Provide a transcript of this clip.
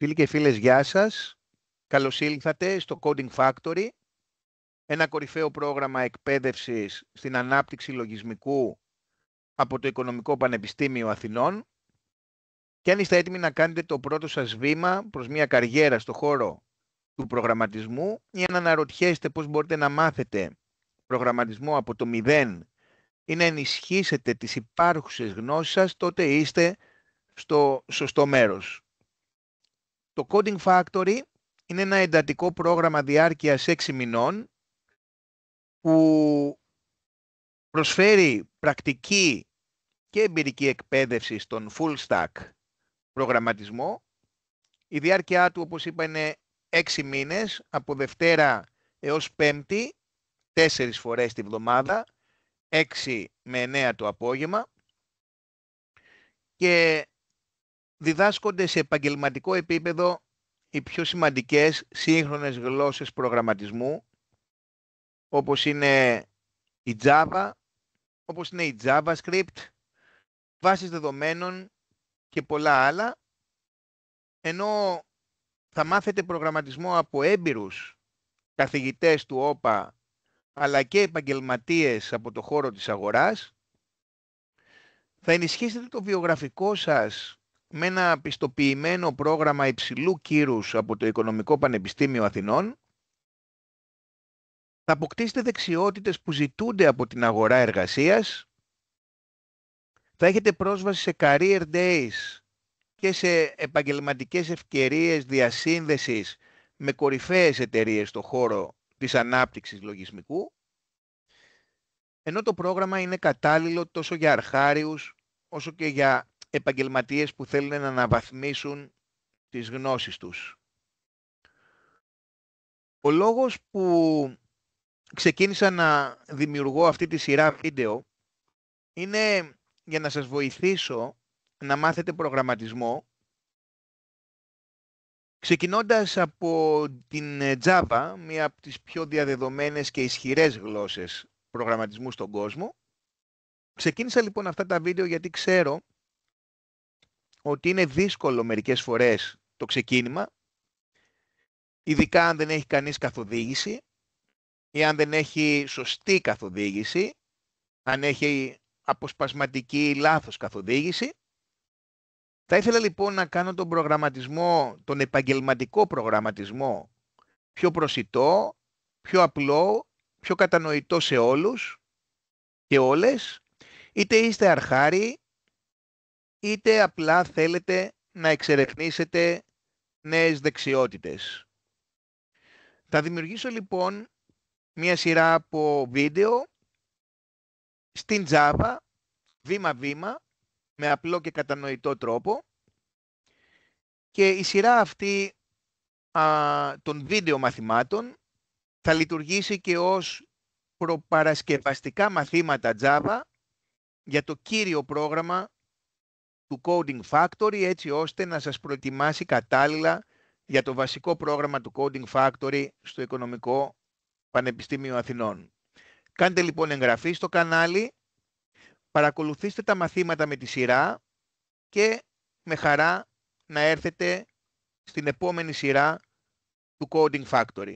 Φίλοι και φίλες, γεια σας. Καλώς ήλθατε στο Coding Factory, ένα κορυφαίο πρόγραμμα εκπαίδευσης στην ανάπτυξη λογισμικού από το Οικονομικό Πανεπιστήμιο Αθηνών. Και αν είστε έτοιμοι να κάνετε το πρώτο σας βήμα προς μια καριέρα στο χώρο του προγραμματισμού ή αν αναρωτιέστε πώς μπορείτε να μάθετε προγραμματισμό από το μηδέν ή να ενισχύσετε τις υπάρχουσες γνώσεις σας, τότε είστε στο σωστό μέρος. Το Coding Factory είναι ένα εντατικό πρόγραμμα διάρκειας 6 μηνών που προσφέρει πρακτική και εμπειρική εκπαίδευση στον full stack προγραμματισμό. Η διάρκεια του, όπως είπα, είναι 6 μήνες, από Δευτέρα έως Πέμπτη, 4 φορές τη βδομάδα, 6 με 9 το απόγευμα, και διδάσκονται σε επαγγελματικό επίπεδο οι πιο σημαντικές σύγχρονες γλώσσες προγραμματισμού, όπως είναι η Java, όπως είναι η JavaScript, βάσεις δεδομένων και πολλά άλλα, ενώ θα μάθετε προγραμματισμό από έμπειρους καθηγητές του ΟΠΑ, αλλά και επαγγελματίες από το χώρο της αγοράς. Θα ενισχύσετε το βιογραφικό σας με ένα πιστοποιημένο πρόγραμμα υψηλού κύρους από το Οικονομικό Πανεπιστήμιο Αθηνών. Θα αποκτήσετε δεξιότητες που ζητούνται από την αγορά εργασίας. Θα έχετε πρόσβαση σε career days και σε επαγγελματικές ευκαιρίες διασύνδεσης με κορυφαίες εταιρείες στον χώρο της ανάπτυξης λογισμικού, ενώ το πρόγραμμα είναι κατάλληλο τόσο για αρχάριους όσο και για επαγγελματίες που θέλουν να αναβαθμίσουν τις γνώσεις τους. Ο λόγος που ξεκίνησα να δημιουργώ αυτή τη σειρά βίντεο είναι για να σας βοηθήσω να μάθετε προγραμματισμό, ξεκινώντας από την Java, μία από τις πιο διαδεδομένες και ισχυρές γλώσσες προγραμματισμού στον κόσμο. Ξεκίνησα λοιπόν αυτά τα βίντεο γιατί ξέρω ότι είναι δύσκολο μερικές φορές το ξεκίνημα, ειδικά αν δεν έχει κανείς καθοδήγηση ή αν δεν έχει σωστή καθοδήγηση, αν έχει αποσπασματική ή λάθος καθοδήγηση. Θα ήθελα λοιπόν να κάνω τον προγραμματισμό, τον επαγγελματικό προγραμματισμό, πιο προσιτό, πιο απλό, πιο κατανοητό σε όλους και όλες, είτε είστε αρχάριοι, είτε απλά θέλετε να εξερευνήσετε νέες δεξιότητες. Θα δημιουργήσω λοιπόν μία σειρά από βίντεο στην Java, βήμα-βήμα, με απλό και κατανοητό τρόπο, και η σειρά αυτή των βίντεο μαθημάτων θα λειτουργήσει και ως προπαρασκευαστικά μαθήματα Java για το κύριο πρόγραμμα του Coding Factory, έτσι ώστε να σας προετοιμάσει κατάλληλα για το βασικό πρόγραμμα του Coding Factory στο Οικονομικό Πανεπιστήμιο Αθηνών. Κάντε λοιπόν εγγραφή στο κανάλι, παρακολουθήστε τα μαθήματα με τη σειρά και με χαρά να έρθετε στην επόμενη σειρά του Coding Factory.